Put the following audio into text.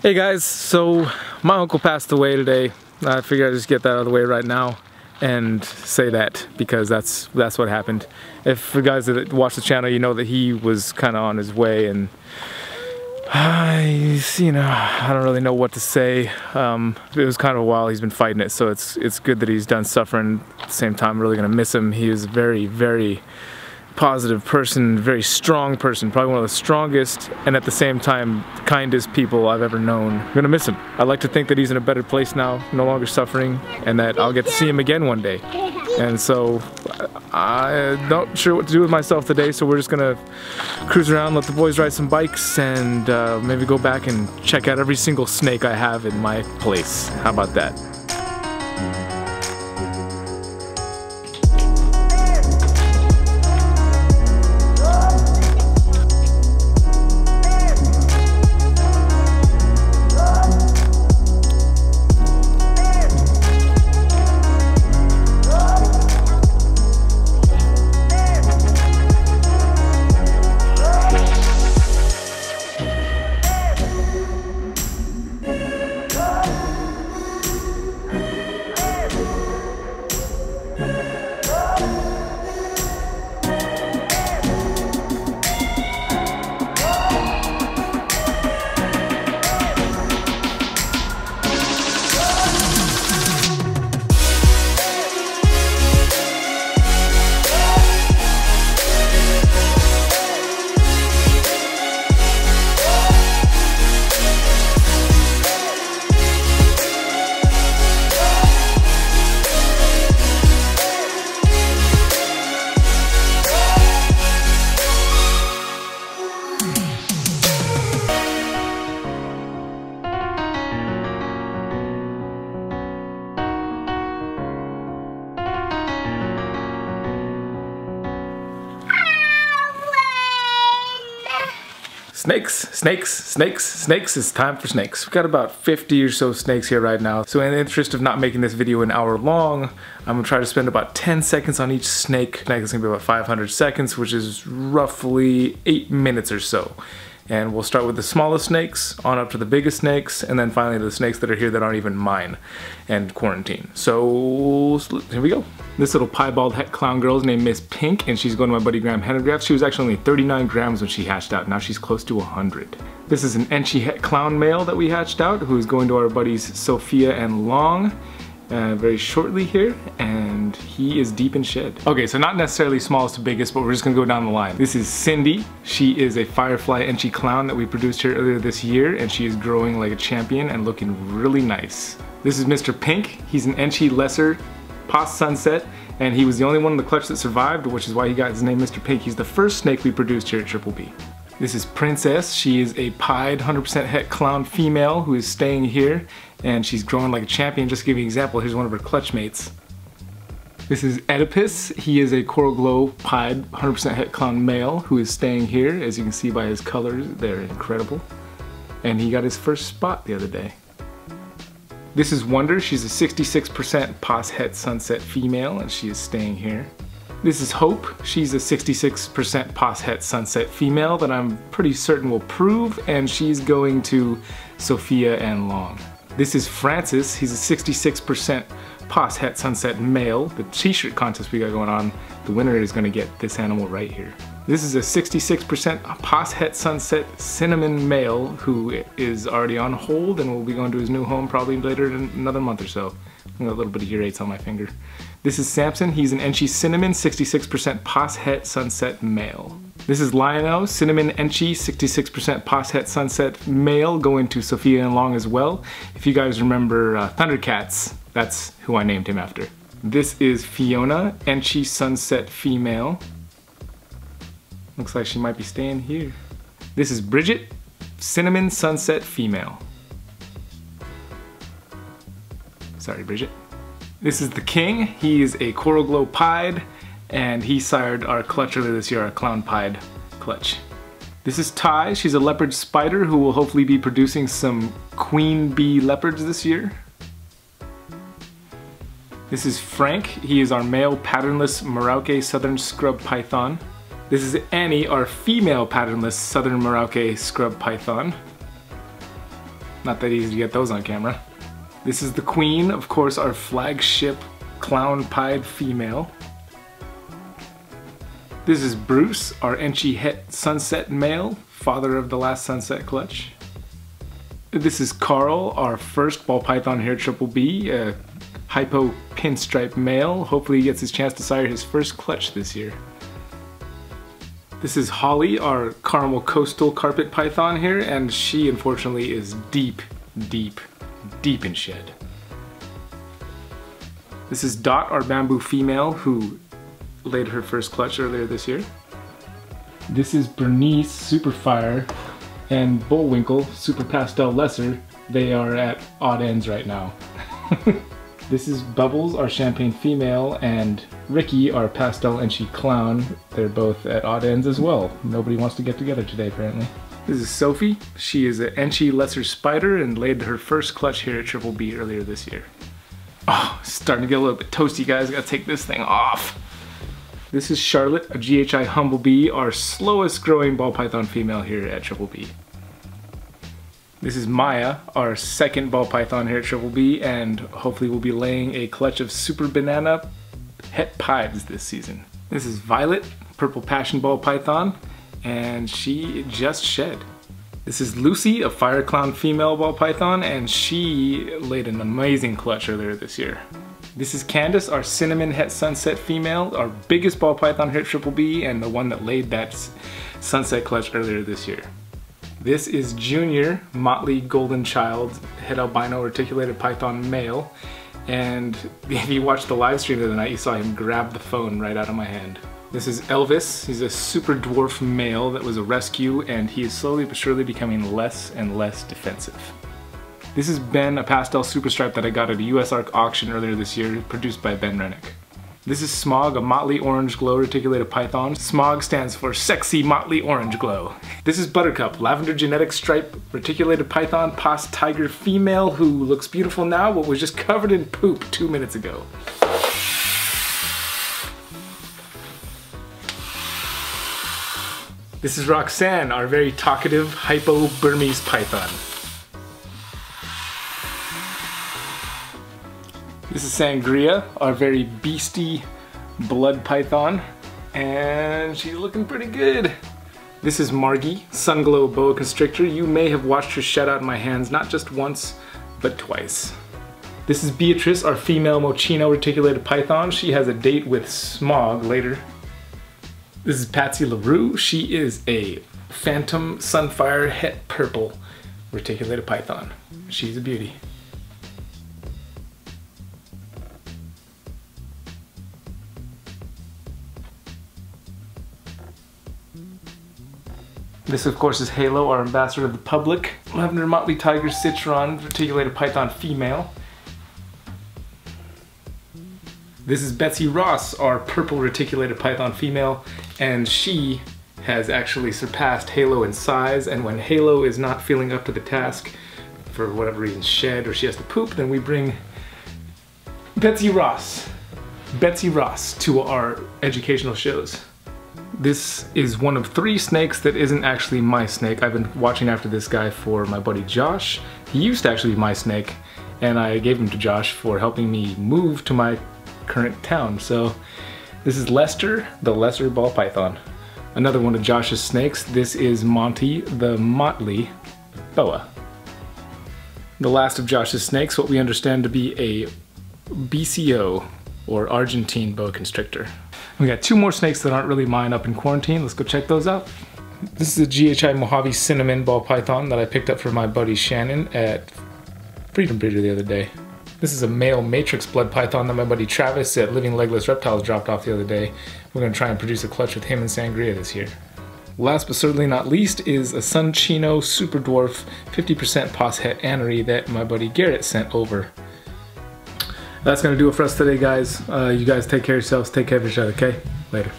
Hey guys, so my uncle passed away today. I figured I'd just get that out of the way right now and say that because that's what happened. If you guys that watch the channel, you know that he was kind of on his way, and I don't really know what to say. It was kind of a while he's been fighting it, so it's good that he's done suffering. At the same time, I'm really gonna miss him. He was a very, very positive person, very strong person, probably one of the strongest and at the same time kindest people I've ever known. I'm gonna miss him. I like to think that he's in a better place now, no longer suffering, and that I'll get to see him again one day. And so I'm not sure what to do with myself today, so we're just gonna cruise around, let the boys ride some bikes, and maybe go back and check out every single snake I have in my place. How about that? Snakes, it's time for snakes. We've got about 50 or so snakes here right now. So in the interest of not making this video an hour long, I'm gonna try to spend about 10 seconds on each snake. Snake is gonna be about 500 seconds, which is roughly 8 minutes or so. And we'll start with the smallest snakes, on up to the biggest snakes, and then finally the snakes that are here that aren't even mine, and quarantine. So here we go. This little piebald het clown girl is named Miss Pink, and she's going to my buddy Graham Hennegraff. She was actually only 39 grams when she hatched out. Now she's close to 100. This is an Enchi het clown male that we hatched out, who is going to our buddies Sophia and Long very shortly here, and he is deep in shed. Okay, so not necessarily smallest to biggest, but we're just gonna go down the line. This is Cindy. She is a Firefly Enchi clown that we produced here earlier this year, and she is growing like a champion and looking really nice. This is Mr. Pink. He's an Enchi lesser Pos Sunset, and he was the only one in the clutch that survived, which is why he got his name Mr. Pink. He's the first snake we produced here at Triple B. This is Princess. She is a pied 100% het clown female who is staying here, and she's growing like a champion. Just to give you an example, here's one of her clutch mates. This is Oedipus. He is a coral glow pied 100% het clown male who is staying here. As you can see by his colors, they're incredible. And he got his first spot the other day. This is Wonder. She's a 66% Pos het sunset female, and she is staying here. This is Hope. She's a 66% Pos het sunset female that I'm pretty certain will prove, and she's going to Sophia and Long. This is Francis. He's a 66% Pos het sunset male. The t-shirt contest we got going on, the winner is going to get this animal right here. This is a 66% Pos het sunset cinnamon male who is already on hold and will be going to his new home probably later in another month or so. I got a little bit of urates on my finger. This is Sampson. He's an Enchi cinnamon 66% Pos het sunset male. This is Lionel, cinnamon Enchi 66% Pos het sunset male, going to Sophia and Long as well. If you guys remember Thundercats, that's who I named him after. This is Fiona, Enchi sunset female. Looks like she might be staying here. This is Bridget, cinnamon sunset female. Sorry, Bridget. This is the King. He is a coral glow pied, and he sired our clutch earlier this year, our clown pied clutch. This is Ty. She's a leopard spider who will hopefully be producing some queen bee leopards this year. This is Frank. He is our male patternless Merauke southern scrub python. This is Annie, our female patternless southern Merauke scrub python. Not that easy to get those on camera. This is the queen, of course, our flagship clown-pied female. This is Bruce, our Enchi Het sunset male, father of the last sunset clutch. This is Carl, our first ball python here at Triple B, a hypo pinstripe male. Hopefully he gets his chance to sire his first clutch this year. This is Holly, our caramel coastal carpet python here, and she unfortunately is deep in shed. This is Dot, our bamboo female, who laid her first clutch earlier this year. This is Bernice, Super Fire, and Bullwinkle, Super Pastel Lesser. They are at odd ends right now. This is Bubbles, our champagne female, and Ricky, our pastel Enchi clown. They're both at odd ends as well. Nobody wants to get together today, apparently. This is Sophie. She is an Enchi lesser spider and laid her first clutch here at Triple B earlier this year. Oh, it's starting to get a little bit toasty, guys. I gotta take this thing off. This is Charlotte, a GHI Humblebee, our slowest growing ball python female here at Triple B. This is Maya, our second ball python here at Triple B, and hopefully we'll be laying a clutch of super banana het pieds this season. This is Violet, purple passion ball python, and she just shed. This is Lucy, a fire clown female ball python, and she laid an amazing clutch earlier this year. This is Candace, our cinnamon het sunset female, our biggest ball python here at Triple B, and the one that laid that sunset clutch earlier this year. This is Junior, Motley Golden Child, het albino reticulated python male, and if you watched the live stream of the night, you saw him grab the phone right out of my hand. This is Elvis. He's a super dwarf male that was a rescue, and he is slowly but surely becoming less and less defensive. This is Ben, a pastel super stripe that I got at a US Arc auction earlier this year, produced by Ben Rennick. This is Smog, a Motley Orange Glow reticulated python. Smog stands for Sexy Motley Orange Glow. This is Buttercup, lavender genetic stripe reticulated python pos tiger female who looks beautiful now but was just covered in poop 2 minutes ago. This is Roxanne, our very talkative hypo Burmese python. This is Sangria, our very beastie blood python, and she's looking pretty good. This is Margie, Sunglow boa constrictor. You may have watched her shed out in my hands not just once, but twice. This is Beatrice, our female Mochino reticulated python. She has a date with Smog later. This is Patsy LaRue. She is a Phantom Sunfire het purple reticulated python. She's a beauty. This, of course, is Halo, our ambassador of the public. Lavender Motley Tiger Citron reticulated python female. This is Betsy Ross, our purple reticulated python female, and she has actually surpassed Halo in size, and when Halo is not feeling up to the task, for whatever reason, shed or she has to poop, then we bring Betsy Ross to our educational shows. This is one of 3 snakes that isn't actually my snake. I've been watching after this guy for my buddy Josh. He used to actually be my snake, and I gave him to Josh for helping me move to my current town. So this is Lester, the lesser ball python. Another one of Josh's snakes. This is Monty the Motley Boa. The last of Josh's snakes, what we understand to be a BCO, or Argentine boa constrictor. We got 2 more snakes that aren't really mine up in quarantine. Let's go check those out. This is a GHI Mojave cinnamon ball python that I picked up for my buddy Shannon at Freedom Breeder the other day. This is a male matrix blood python that my buddy Travis at Living Legless Reptiles dropped off the other day. We're going to try and produce a clutch with him and Sangria this year. Last but certainly not least is a Sunchino Super Dwarf 50% pos het anery that my buddy Garrett sent over. That's going to do it for us today, guys. You guys take care of yourselves, take care of each other, okay? Later.